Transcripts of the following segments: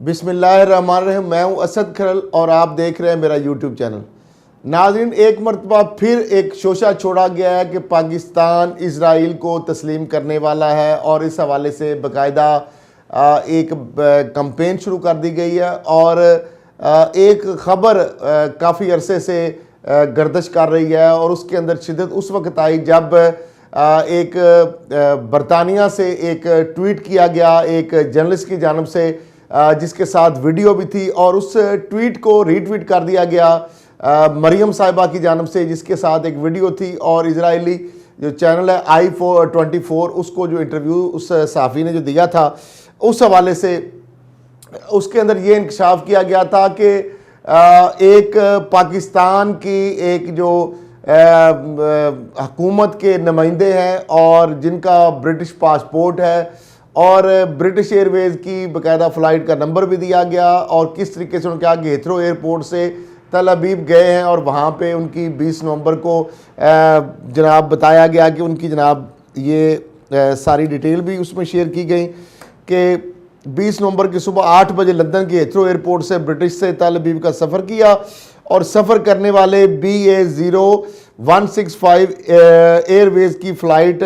बिस्मिल्लाहिर्रहमानिर्रहीम। मैं हूं असद खरल और आप देख रहे हैं मेरा यूट्यूब चैनल। नाज़रीन, एक मरतबा फिर एक शोशा छोड़ा गया है कि पाकिस्तान इजराइल को तस्लीम करने वाला है और इस हवाले से बाकायदा एक कैंपेन शुरू कर दी गई है और एक ख़बर काफ़ी अरसे से गर्दिश कर रही है और उसके अंदर शिद्दत उस वक्त आई जब एक बरतानिया से एक ट्वीट किया गया एक जर्नलिस्ट की जानब से, जिसके साथ वीडियो भी थी और उस ट्वीट को रीट्वीट कर दिया गया मरियम साहिबा की जानब से, जिसके साथ एक वीडियो थी। और इजरायली जो चैनल है i24 उसको जो इंटरव्यू उस सहाफ़ी ने जो दिया था उस हवाले से उसके अंदर ये इंकशाफ किया गया था कि एक पाकिस्तान की एक जो हुकूमत के नुमाइंदे हैं और जिनका ब्रिटिश पासपोर्ट है और ब्रिटिश एयरवेज़ की बाकायदा फ़्लाइट का नंबर भी दिया गया और किस तरीके से उन्होंने कहा कि हीथ्रो एयरपोर्ट से तल अबीब गए हैं और वहाँ पे उनकी 20 नवंबर को जनाब बताया गया कि उनकी जनाब ये सारी डिटेल भी उसमें शेयर की गई कि 20 नवंबर की सुबह 8 बजे लंदन के हीथ्रो एयरपोर्ट से ब्रिटिश से तल अबीब का सफ़र किया और सफ़र करने वाले BA0165 एयरवेज़ की फ़्लाइट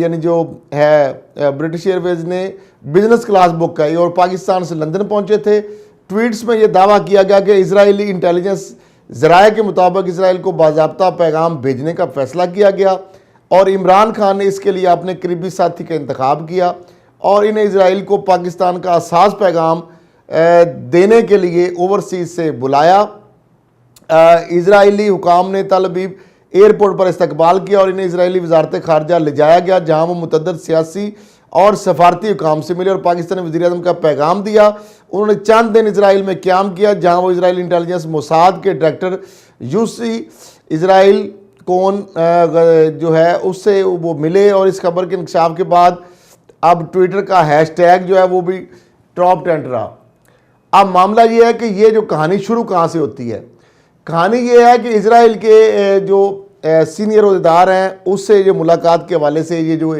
यानी जो है ब्रिटिश एयरवेज़ ने बिजनेस क्लास बुक की और पाकिस्तान से लंदन पहुंचे थे। ट्वीट्स में यह दावा किया गया कि इजरायली इंटेलिजेंस ज़राए के मुताबिक इसराइल को बाज़ाब्ता पैगाम भेजने का फ़ैसला किया गया और इमरान खान ने इसके लिए अपने करीबी साथी का इंतखाब किया और इन्हें इसराइल को पाकिस्तान का असास पैगाम देने के लिए ओवरसीज़ से बुलाया। इजरायली हुकाम ने तल अबीब एयरपोर्ट पर इस्तकबाल किया और इन्हें इजरायली वजारत खारजा ले जाया गया, जहाँ वो मुतअद्दिद सियासी और सफारती हुकाम से मिले और पाकिस्तानी वज़ीर-ए-आज़म का पैगाम दिया। उन्होंने चंद दिन इसराइल में क़याम किया, जहाँ वो इसराइली इंटेलिजेंस मोसाद के डायरेक्टर यूसी इसराइल कौन जो है उससे वो मिले और इस खबर के इंकशाफ के बाद अब ट्विटर का हैशटैग जो है वो भी टॉप ट्रेंड रहा। अब मामला ये है कि ये जो कहानी शुरू कहाँ से होती है। कहानी ये है कि इजराइल के जो सीनियर अहदेदार हैं उससे ये मुलाकात के हवाले से ये जो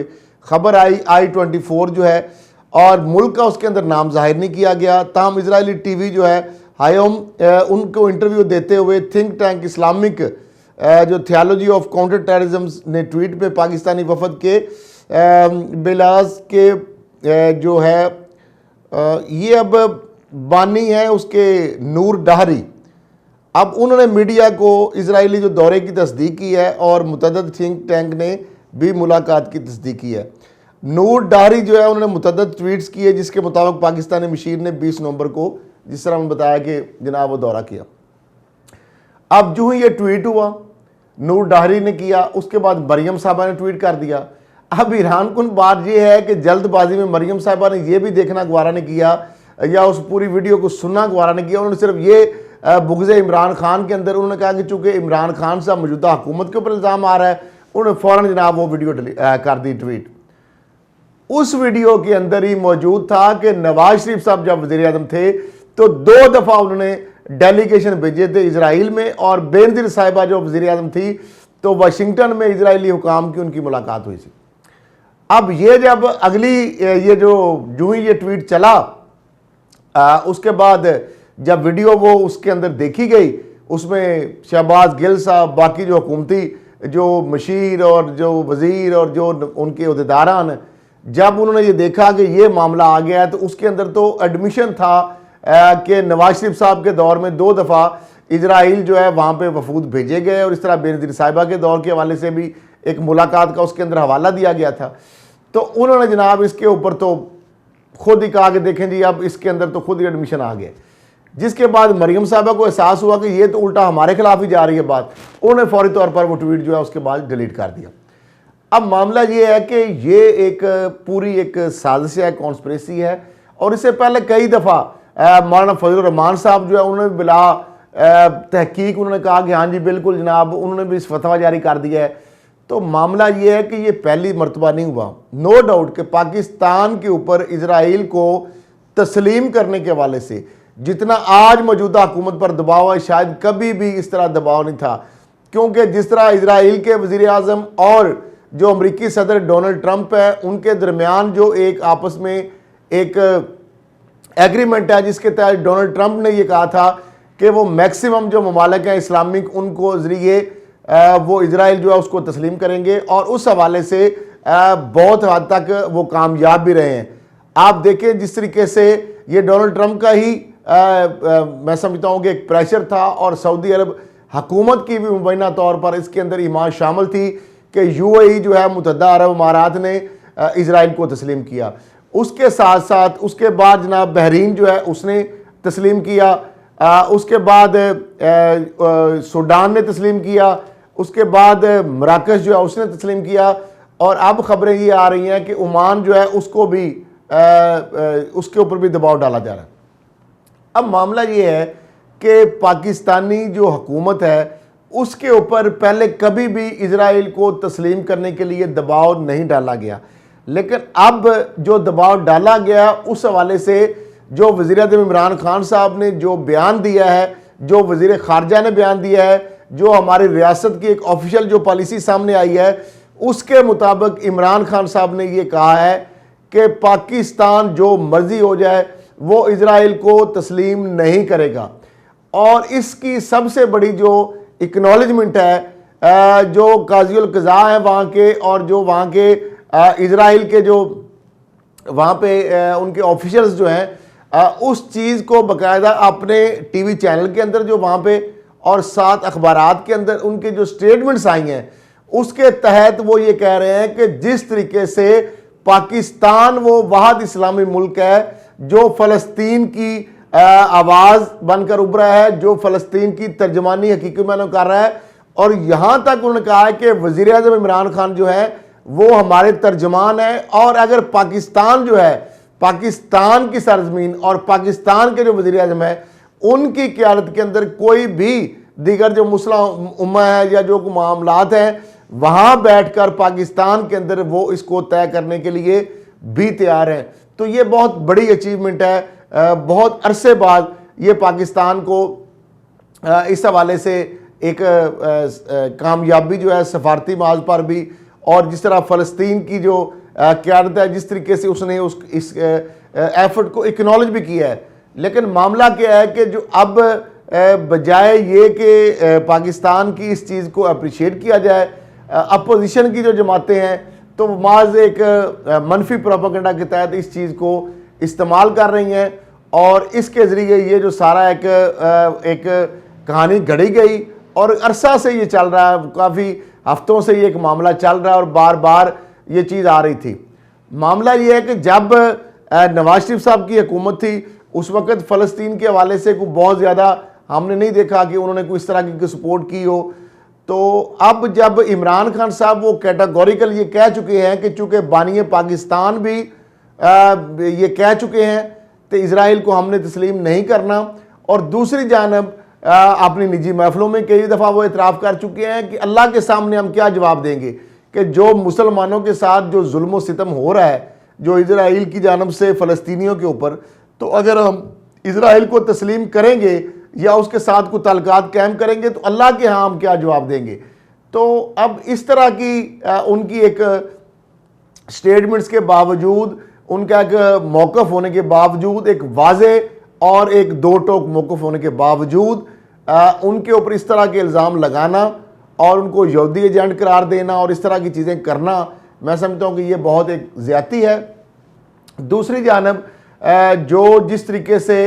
खबर आई i24 जो है और मुल्क का उसके अंदर नाम जाहिर नहीं किया गया। ताहम इजरायली टीवी जो है हायोम उनको इंटरव्यू देते हुए थिंक टैंक इस्लामिक जो थियोलॉजी ऑफ काउंटर टेररिज्म ने ट्वीट पे पाकिस्तानी वफद के बिलाज के जो है ये अब बानी है उसके नूर डाहरी, अब उन्होंने मीडिया को इजरायली जो दौरे की तस्दीक की है और मुतअद्दिद थिंक टैंक ने भी मुलाकात की तस्दीक की है। नूर डाहरी जो है उन्होंने मुतअद्दिद ट्वीट्स किए जिसके मुताबिक पाकिस्तानी मशीर ने 20 नवंबर को जिस तरह उन्होंने बताया कि जनाब वो दौरा किया। अब जो ही ये ट्वीट हुआ नूर डाहरी ने किया, उसके बाद मरियम साहबा ने ट्वीट कर दिया। अब हैरान कुन बात यह है कि जल्दबाजी में मरियम साहबा ने यह भी देखना गवारा नहीं किया या उस पूरी वीडियो को सुनना गवारा नहीं किया। उन्होंने सिर्फ ये बुग़्ज़ इमरान खान के अंदर उन्होंने कहा कि चूँकि इमरान खान साहब मौजूदा हुकूमत के ऊपर इल्ज़ाम आ रहा है, उन्होंने फ़ौरन जनाब वो वीडियो कर दी ट्वीट। उस वीडियो के अंदर ही मौजूद था कि नवाज शरीफ साहब जब वज़ीर-ए-आज़म थे तो 2 दफ़ा उन्होंने डेलीगेशन भेजे थे इसराइल में और बेनज़ीर साहिबा जो वज़ीर-ए-आज़म थी तो वाशिंगटन में इजरायली हुकाम की उनकी मुलाकात हुई थी। अब ये जब अगली ये जो ही ये ट्वीट चला उसके बाद जब वीडियो वो उसके अंदर देखी गई उसमें शहबाज गिल साहब बाकी जो हुकूमती जो मशीर और जो वज़ीर और जो उनके अहदेदारान जब उन्होंने ये देखा कि ये मामला आ गया है तो उसके अंदर तो एडमिशन था कि नवाज शरीफ साहब के दौर में 2 दफ़ा इजराइल जो है वहाँ पे वफूद भेजे गए और इस तरह बेनज़ीर साहिबा के दौर के हवाले से भी एक मुलाकात का उसके अंदर हवाला दिया गया था। तो उन्होंने जनाब इसके ऊपर तो खुद ही कहा कि देखें जी अब इसके अंदर तो खुद ही एडमिशन आ गया, जिसके बाद मरियम साहबा को एहसास हुआ कि ये तो उल्टा हमारे खिलाफ ही जा रही है बात। उन्होंने फौरी तौर पर वो ट्वीट जो है उसके बाद डिलीट कर दिया। अब मामला ये है कि ये एक पूरी एक साजिश है, कॉन्स्पिरेसी है और इससे पहले कई दफ़ा मौलाना फजल रहमान साहब जो है उन्होंने बिला तहकीक उन्होंने कहा कि हाँ जी बिल्कुल जनाब, उन्होंने भी इस फतवा जारी कर दिया है। तो मामला ये है कि ये पहली मरतबा नहीं हुआ, नो डाउट कि पाकिस्तान के ऊपर इजराइल को तस्लीम करने के हवाले से जितना आज मौजूदा हुकूमत पर दबाव है शायद कभी भी इस तरह दबाव नहीं था, क्योंकि जिस तरह इजराइल के वज़ीर-ए-आज़म और जो अमरीकी सदर डोनाल्ड ट्रंप है उनके दरमियान जो एक आपस में एक एग्रीमेंट है जिसके तहत डोनाल्ड ट्रंप ने ये कहा था कि वो मैक्सिमम जो ममालिक हैं इस्लामिक उनको ज़रिए वो इजराइल जो है उसको तस्लीम करेंगे, और उस हवाले से बहुत हद तक वो कामयाब भी रहे हैं। आप देखें जिस तरीके से ये डोनाल्ड ट्रंप का ही मैं समझता हूँ कि एक प्रेशर था, और सऊदी अरब हुकूमत की भी मुबैना तौर पर इसके अंदर हिमायत शामिल थी कि यूएई जो है मुत्तहदा अरब अमारात ने इजराइल को तस्लीम किया। उसके साथ साथ उसके बाद जनाब बहरीन जो है उसने तस्लीम किया, उसके बाद सूडान ने तस्लीम किया, उसके बाद मराकश जो है उसने तस्लीम किया, और अब खबरें ये आ रही हैं कि ओमान जो है उसको भी उसके ऊपर भी दबाव डाला जा रहा है। अब मामला ये है कि पाकिस्तानी जो हुकूमत है उसके ऊपर पहले कभी भी इजराइल को तस्लीम करने के लिए दबाव नहीं डाला गया, लेकिन अब जो दबाव डाला गया उस हवाले से जो वज़ीर-ए-आज़म इमरान खान साहब ने जो बयान दिया है, जो वज़ीर ख़ारजा ने बयान दिया है, जो हमारी रियासत की एक ऑफिशियल जो पॉलिसी सामने आई है उसके मुताबिक इमरान खान साहब ने ये कहा है कि पाकिस्तान जो मर्जी हो जाए वो इजराइल को तस्लीम नहीं करेगा। और इसकी सबसे बड़ी जो इक्नॉलेजमेंट है जो काज़ीउल क़ज़ा हैं वहाँ के, और जो वहाँ के इजराइल के जो वहाँ पे उनके ऑफिशियल्स जो हैं उस चीज़ को बाकायदा अपने टीवी चैनल के अंदर जो वहाँ पे और साथ अखबारात के अंदर उनके जो स्टेटमेंट्स आई हैं उसके तहत वो ये कह रहे हैं कि जिस तरीके से पाकिस्तान वो वाहिद इस्लामी मुल्क है जो फ़लस्तीन की आवाज़ बनकर उभरा है, जो फ़लस्तीन की तर्जमानी हकीकी मायनों कर रहा है, और यहाँ तक उन्होंने कहा है कि वज़ीर-ए-आज़म इमरान खान जो है वो हमारे तर्जमान है, और अगर पाकिस्तान जो है पाकिस्तान की सरजमीन और पाकिस्तान के जो वज़ीर-ए-आज़म है उनकी क़यादत के अंदर कोई भी दीगर जो मुस्लिम उम्मा है या जो मामलात हैं वहाँ बैठकर पाकिस्तान के अंदर वो इसको तय करने के लिए भी तैयार हैं। तो ये बहुत बड़ी अचीवमेंट है, बहुत अरसे बाद ये पाकिस्तान को इस हवाले से एक कामयाबी जो है सफारती माज पर भी, और जिस तरह फ़लस्तीन की जो क़यादत है जिस तरीके से उसने इस एफर्ट को एक्नॉलेज भी किया है। लेकिन मामला क्या है कि जो अब बजाय ये कि पाकिस्तान की इस चीज़ को अप्रिशिएट किया जाए, अपोजिशन की जो जमातें हैं तो माज एक मनफी प्रोपेगेंडा के तहत इस चीज़ को इस्तेमाल कर रही हैं, और इसके ज़रिए ये जो सारा एक कहानी घड़ी गई और अरसा से ये चल रहा है, काफ़ी हफ्तों से ये एक मामला चल रहा है और बार बार ये चीज़ आ रही थी। मामला ये है कि जब नवाज शरीफ साहब की हुकूमत थी उस वक़्त फ़लस्तीन के हवाले से कोई बहुत ज़्यादा हमने नहीं देखा कि उन्होंने कोई इस तरह की सपोर्ट की हो। तो अब जब इमरान खान साहब वो कैटेगोरिकल ये कह चुके हैं कि चूँकि बानी पाकिस्तान भी ये कह चुके हैं तो इजराइल को हमने तस्लीम नहीं करना, और दूसरी जानब अपनी निजी महफिलों में कई दफ़ा वो इतराफ़ कर चुके हैं कि अल्लाह के सामने हम क्या जवाब देंगे कि जो मुसलमानों के साथ जो जुल्म सितम हो रहा है जो इजराइल की जानब से फ़लस्तीनियों के ऊपर, तो अगर हम इजराइल को तस्लीम करेंगे या उसके साथ कोई ताल्लुकात कायम करेंगे तो अल्लाह के यहाँ हम क्या जवाब देंगे। तो अब इस तरह की उनकी एक स्टेटमेंट्स के बावजूद, उनका एक मौक़िफ़ होने के बावजूद, एक वाज़े और एक दो टोक मौक़िफ़ होने के बावजूद उनके ऊपर इस तरह के इल्ज़ाम लगाना और उनको यहूदी एजेंट करार देना और इस तरह की चीज़ें करना, मैं समझता हूँ कि ये बहुत एक ज़्यादती है। दूसरी जानब जो जिस तरीके से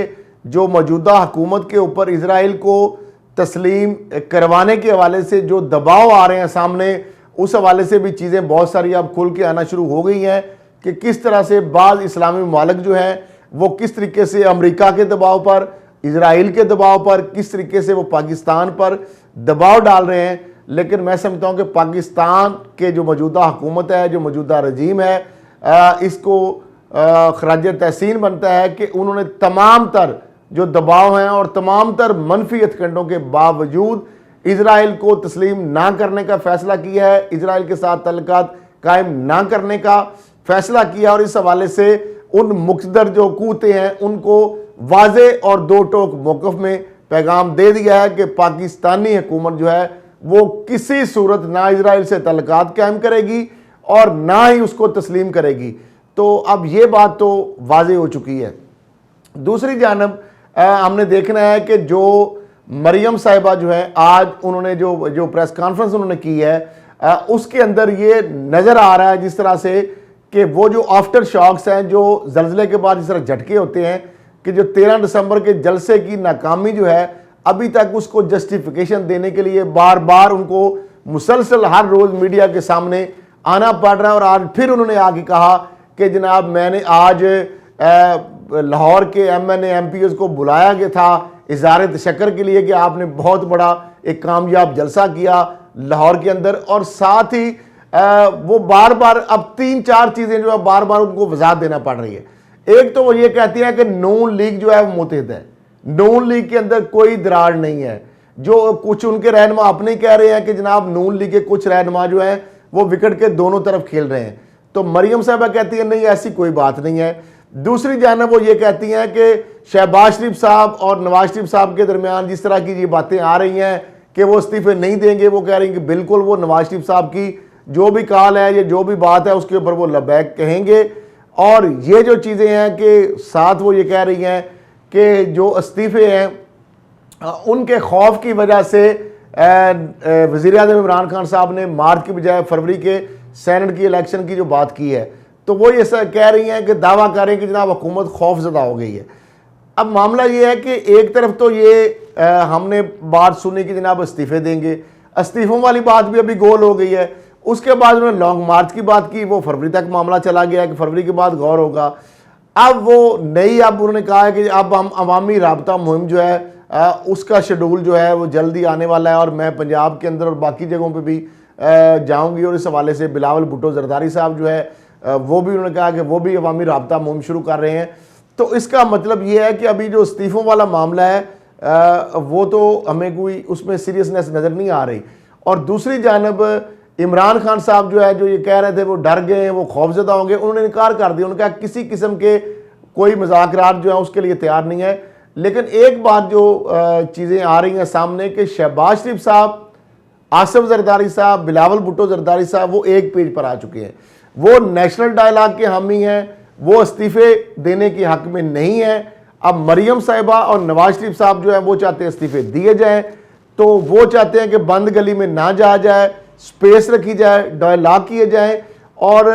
जो मौजूदा हुकूमत के ऊपर इजराइल को तस्लीम करवाने के हवाले से जो दबाव आ रहे हैं सामने, उस हवाले से भी चीज़ें बहुत सारी अब खुल के आना शुरू हो गई हैं कि किस तरह से बाज़ इस्लामी ममालिक जो हैं वो किस तरीके से अमेरिका के दबाव पर, इजराइल के दबाव पर, किस तरीके से वो पाकिस्तान पर दबाव डाल रहे हैं। लेकिन मैं समझता हूँ कि पाकिस्तान के जो मौजूदा हुकूमत है, जो मौजूदा रजीम है, इसको खराज तहसीन बनता है कि उन्होंने तमाम तर जो दबाव हैं और तमाम तर मनफी हथकंडों के बावजूद इजराइल को तस्लीम ना करने का फ़ैसला किया है, इजराइल के साथ तल्लुकात कायम ना करने का फ़ैसला किया, और इस हवाले से उन मुक़्तदर जो क़ुव्वतें हैं उनको वाज़े और दो टोक मौक़िफ़ में पैगाम दे दिया है कि पाकिस्तानी हुकूमत जो है वो किसी सूरत ना इजराइल से तल्लुकात कायम करेगी और ना ही उसको तस्लीम करेगी। तो अब ये बात तो वाज़े हो चुकी है। दूसरी जानब हमने देखना है कि जो मरियम साहिबा जो है, आज उन्होंने जो प्रेस कॉन्फ्रेंस उन्होंने की है, उसके अंदर ये नज़र आ रहा है जिस तरह से कि वो जो आफ्टर शॉक्स हैं, जो जल्जले के बाद जिस तरह झटके होते हैं, कि जो 13 दिसंबर के जलसे की नाकामी जो है, अभी तक उसको जस्टिफिकेशन देने के लिए बार बार उनको मुसलसल हर रोज़ मीडिया के सामने आना पड़ रहा है। और आज फिर उन्होंने आगे कहा कि जनाब मैंने आज लाहौर के MNA MPs को बुलाया गया था इज़हार तशक्कुर के लिए कि आपने बहुत बड़ा एक कामयाब जलसा किया लाहौर के अंदर। और साथ ही वो बार बार अब 3-4 चीज़ें जो है बार बार उनको वजाहत देना पड़ रही है। एक तो वो ये कहती है कि नून लीग जो है वो मुतहद है, नून लीग के अंदर कोई दरार नहीं है। जो कुछ उनके रहनुमा अपने कह रहे हैं कि जनाब नून लीग के कुछ रहनुमा जो हैं वो विकेट के दोनों तरफ खेल रहे हैं, तो मरियम साहबा कहती है नहीं ऐसी कोई बात नहीं है। दूसरी जानब वो ये कहती हैं कि शहबाज शरीफ साहब और नवाज शरीफ साहब के दरमियान जिस तरह की ये बातें आ रही हैं कि वो इस्तीफे नहीं देंगे, वो कह रही हैं कि बिल्कुल वो नवाज शरीफ साहब की जो भी कॉल है या जो भी बात है उसके ऊपर वो लबैक कहेंगे। और ये जो चीज़ें हैं कि साथ वो ये कह रही हैं कि जो इस्तीफे हैं उनके खौफ की वजह से वज़ीर-ए-आज़म इमरान खान साहब ने मार्च की बजाय फरवरी के सेनेट की इलेक्शन की जो बात की है, तो वो ये कह रही हैं कि दावा करें कि जनाब हुकूमत खौफजदा हो गई है। अब मामला ये है कि एक तरफ तो ये हमने बात सुनी कि जनाब इस्तीफे देंगे, इस्तीफों वाली बात भी अभी गोल हो गई है। उसके बाद उन्होंने लॉन्ग मार्च की बात की, वो फरवरी तक मामला चला गया कि फरवरी के बाद गौर होगा। अब वो नई अब उन्होंने कहा है कि अब हम अवामी राबता मुहिम जो है उसका शेड्यूल जो है वो जल्दी आने वाला है और मैं पंजाब के अंदर और बाकी जगहों पे भी जाऊंगी। और इस हवाले से बिलावल भुट्टो जरदारी साहब जो है वो भी उन्होंने कहा कि वो भी अवामी राबता मुहिम शुरू कर रहे हैं। तो इसका मतलब ये है कि अभी जो इस्तीफ़ों वाला मामला है वो तो हमें कोई उसमें सीरियसनेस नज़र नहीं आ रही। और दूसरी जानब इमरान खान साहब जो है जो ये कह रहे थे वो डर गए हैं, वो खौफजदा होंगे, उन्होंने इनकार कर दिया। उन्होंने कहा किसी किस्म के कोई मुज़ाकरात जो है उसके लिए तैयार नहीं है। लेकिन एक बात जो चीज़ें आ रही हैं सामने कि शहबाज शरीफ साहब, आसिफ जरदारी साहब, बिलावल भुट्टो जरदारी साहब वो एक पेज पर आ चुके हैं, वो नेशनल डायलॉग के हामी हैं, वो इस्तीफ़े देने के हक में नहीं है। अब मरियम साहिबा और नवाज शरीफ साहब जो है वो चाहते हैं इस्तीफ़े दिए जाएँ, तो वो चाहते हैं कि बंद गली में ना जाया जाए, स्पेस रखी जाए, डायलॉग किए जाए। और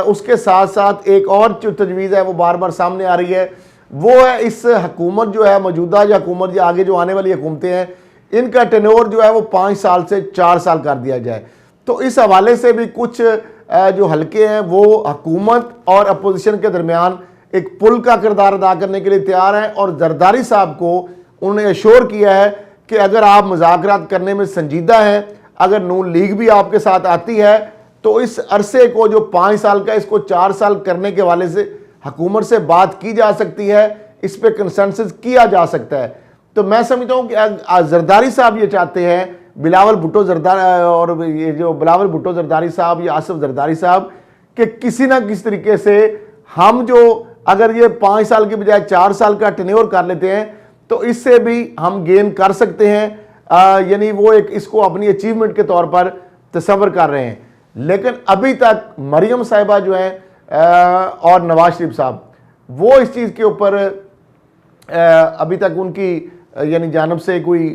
उसके साथ साथ एक और जो तजवीज़ है वो बार बार सामने आ रही है, वो है इस हुकूमत जो है मौजूदा या हुकूमत या आगे जो आने वाली हुकूमतें हैं इनका टेन्योर जो है वो 5 साल से 4 साल कर दिया जाए। तो इस हवाले से भी कुछ जो हल्के हैं वो हुकूमत और अपोजिशन के दरमियान एक पुल का किरदार अदा करने के लिए तैयार हैं। और जरदारी साहब को उन्होंने एश्योर किया है कि अगर आप मुज़ाकरात करने में संजीदा हैं, अगर नून लीग भी आपके साथ आती है, तो इस अरसे को जो 5 साल का इसको 4 साल करने के वाले से हुकूमत से बात की जा सकती है, इस पर कंसेंसस किया जा सकता है। तो मैं समझता हूँ कि जरदारी साहब ये चाहते हैं, बिलावल भुट्टो जरदारी और ये जो बिलावल भुट्टो जरदारी साहब या आसिफ जरदारी साहब, कि किसी ना किसी तरीके से हम जो अगर ये 5 साल की बजाय 4 साल का टेन्योर कर लेते हैं तो इससे भी हम गेन कर सकते हैं। यानी वो एक इसको अपनी अचीवमेंट के तौर पर तस्वर कर रहे हैं। लेकिन अभी तक मरियम साहिबा जो हैं और नवाज शरीफ साहब वो इस चीज़ के ऊपर अभी तक उनकी यानी जानब से कोई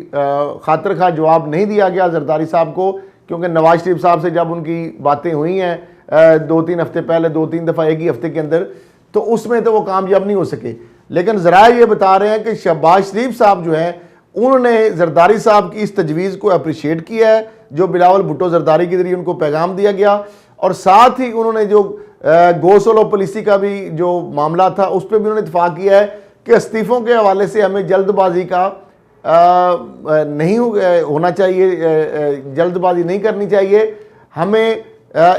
खातिर खा जवाब नहीं दिया गया जरदारी साहब को, क्योंकि नवाज शरीफ साहब से जब उनकी बातें हुई हैं 2-3 हफ्ते पहले, 2-3 दफ़ा एक ही हफ्ते के अंदर, तो उसमें तो वो कामयाब नहीं हो सके। लेकिन ज़रा ये बता रहे हैं कि शहबाज शरीफ साहब जो हैं उन्होंने जरदारी साहब की इस तजवीज़ को अप्रिशिएट किया है जो बिलावल भुट्टो जरदारी के जरिए उनको पैगाम दिया गया। और साथ ही उन्होंने जो गोसलो पॉलिसी का भी जो मामला था उस पर भी उन्होंने इत्फाक किया है कि इस्तीफ़ों के हवाले से हमें जल्दबाजी का नहीं होना चाहिए, जल्दबाजी नहीं करनी चाहिए, हमें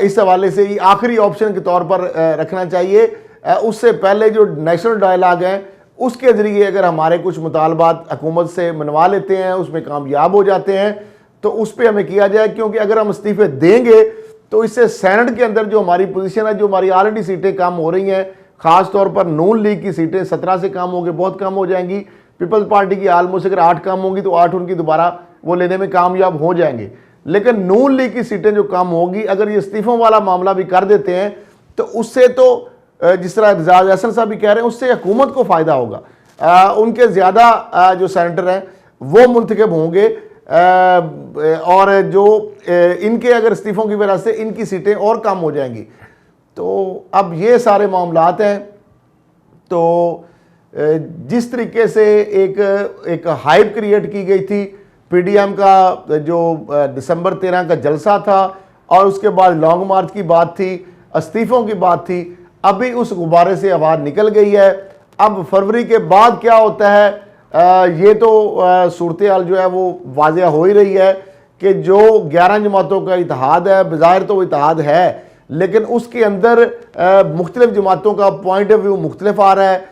इस हवाले से आखिरी ऑप्शन के तौर पर रखना चाहिए। उससे पहले जो नेशनल डायलॉग है उसके ज़रिए अगर हमारे कुछ मुतालबात हुकूमत से मनवा लेते हैं, उसमें कामयाब हो जाते हैं, तो उस पर हमें किया जाए। क्योंकि अगर हम इस्तीफ़े देंगे तो इससे सेनेट के अंदर जो हमारी पोजीशन है, जो हमारी ऑलरेडी सीटें कम हो रही हैं, ख़ास तौर पर नून लीग की सीटें 17 से कम हो गई, बहुत कम हो जाएंगी। पीपल्स पार्टी की आलमोस्ट अगर 8 कम होंगी तो 8 उनकी दोबारा वो लेने में कामयाब हो जाएंगे। लेकिन नून लीग की सीटें जो कम होगी, अगर ये इस्तीफ़ों वाला मामला भी कर देते हैं तो उससे तो जिस तरह एजाज अहसन साहब भी कह रहे हैं, उससे हुकूमत को फ़ायदा होगा। उनके ज़्यादा जो सेनेटर हैं वो मुंतखब होंगे और जो इनके अगर इस्तीफ़ों की वजह से इनकी सीटें और कम हो जाएंगी। तो अब ये सारे मामलात हैं। तो जिस तरीके से एक हाइप क्रिएट की गई थी, पीडीएम का जो दिसंबर 13 का जलसा था और उसके बाद लॉन्ग मार्च की बात थी, इस्तीफ़ों की बात थी, अभी उस गुब्बारे से आवाज़ निकल गई है। अब फरवरी के बाद क्या होता है, ये तो सूरत हाल जो है वो वाज़ेह हो ही रही है कि जो 11 जमातों का इत्तेहाद है, बज़ाहिर तो वो इत्तेहाद है, लेकिन उसके अंदर मुख्तलिफ जमातों का पॉइंट ऑफ व्यू मुख्तलिफ आ रहा है।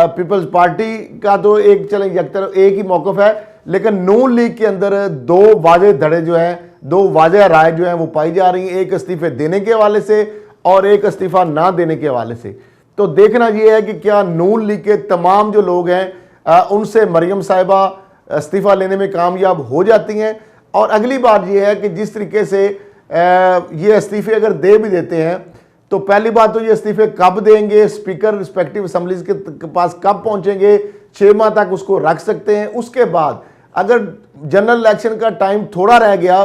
पीपल्स पार्टी का तो एक ही मौक़िफ़ है, लेकिन नून लीग के अंदर दो वाज़ेह धड़े जो हैं, दो वाज़ेह राय जो हैं वो पाई जा रही हैं, एक इस्तीफ़े देने के हवाले से और एक इस्तीफ़ा ना देने के हवाले से। तो देखना ये है कि क्या नून लीग के तमाम जो लोग हैं उनसे मरियम साहिबा इस्तीफ़ा लेने में कामयाब हो जाती हैं। और अगली बात यह है कि जिस तरीके से ये इस्तीफ़े अगर दे भी देते हैं, तो पहली बात तो ये इस्तीफ़े कब देंगे, स्पीकर रिस्पेक्टिव असम्बलीज के पास कब पहुंचेंगे, 6 माह तक उसको रख सकते हैं। उसके बाद अगर जनरल इलेक्शन का टाइम थोड़ा रह गया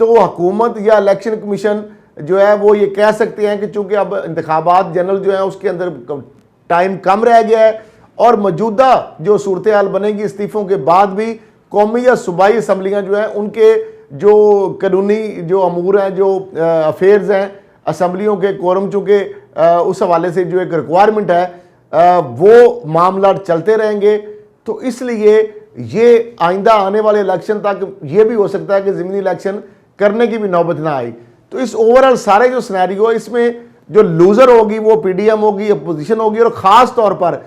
तो हुकूमत या इलेक्शन कमीशन जो है वो ये कह सकते हैं कि चूंकि अब इंतखाबात जनरल जो है उसके अंदर टाइम कम रह गया है और मौजूदा जो सूरत हाल बनेगी इस्तीफ़ों के बाद भी कौमी या सूबाई असम्बलियाँ जो हैं उनके जो कानूनी जो अमूर हैं, जो अफेयर्स हैं असम्बलियों के कोरम, चूँकि उस हवाले से जो एक रिक्वायरमेंट है वो मामला चलते रहेंगे। तो इसलिए ये आइंदा आने वाले इलेक्शन तक ये भी हो सकता है कि ज़मीनी इलेक्शन करने की भी नौबत ना आई। तो इस ओवरऑल सारे जो सिनेरियो है इसमें जो लूज़र होगी वो पीडीएम होगी, अपोजिशन होगी, और ख़ास तौर पर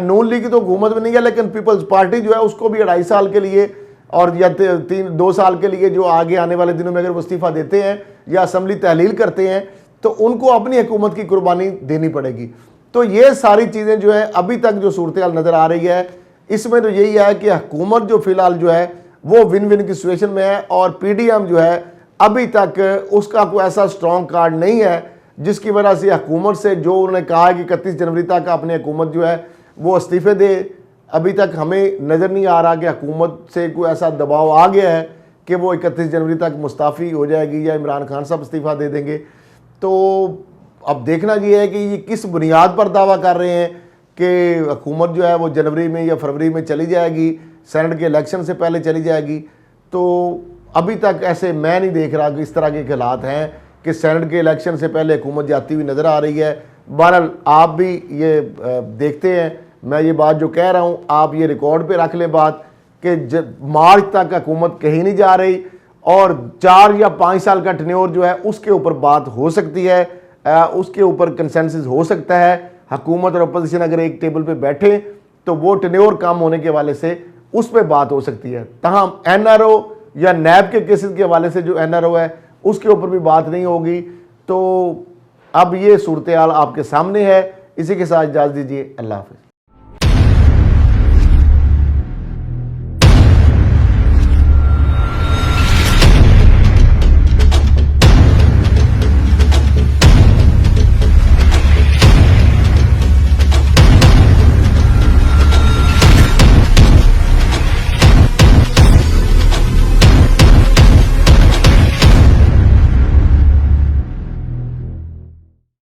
नून लीग की तो हुकूमत में नहीं है, लेकिन पीपल्स पार्टी जो है उसको भी 2.5 साल के लिए और या 2 साल के लिए जो आगे आने वाले दिनों में अगर वो इस्तीफ़ा देते हैं या असम्बली तहलील करते हैं तो उनको अपनी हुकूमत की कुर्बानी देनी पड़ेगी। तो ये सारी चीज़ें जो हैं अभी तक जो सूरत हाल नज़र आ रही है, इसमें तो यही है कि हुकूमत जो फ़िलहाल जो है वो विन विन की सिचुएशन में है और पीडीएम जो है अभी तक उसका कोई ऐसा स्ट्रॉन्ग कार्ड नहीं है जिसकी वजह से हुकूमत से जो उन्होंने कहा है कि 31 जनवरी तक अपनी हुकूमत जो है वो इस्तीफ़े दे, अभी तक हमें नज़र नहीं आ रहा कि हुकूमत से कोई ऐसा दबाव आ गया है कि वो 31 जनवरी तक मुस्ताफ़ी हो जाएगी या इमरान खान साहब इस्तीफ़ा दे देंगे। तो अब देखना ये है कि ये किस बुनियाद पर दावा कर रहे हैं कि हुकूमत जो है वो जनवरी में या फरवरी में चली जाएगी, सेनेट के इलेक्शन से पहले चली जाएगी। तो अभी तक ऐसे मैं नहीं देख रहा कि इस तरह के हालात हैं कि सेनेट के इलेक्शन से पहले हुकूमत जाती हुई नज़र आ रही है। बहरहाल आप भी ये देखते हैं, मैं ये बात जो कह रहा हूँ आप ये रिकॉर्ड पे रख लें बात कि मार्च तक हुकूमत कहीं नहीं जा रही और 4 या 5 साल का टेन्योर जो है उसके ऊपर बात हो सकती है, उसके ऊपर कंसेंसस हो सकता है। हुकूमत और अपोजिशन अगर एक टेबल पे बैठे तो वो टेन्योर कम होने के हवाले से उस पर बात हो सकती है। तमाम एनआरओ या नैब के केसेस के हवाले से जो एनआरओ है उसके ऊपर भी बात नहीं होगी। तो अब ये सूरत हाल आपके सामने है। इसी के साथ इजाज़त दीजिए, अल्लाह हाफ़िज़।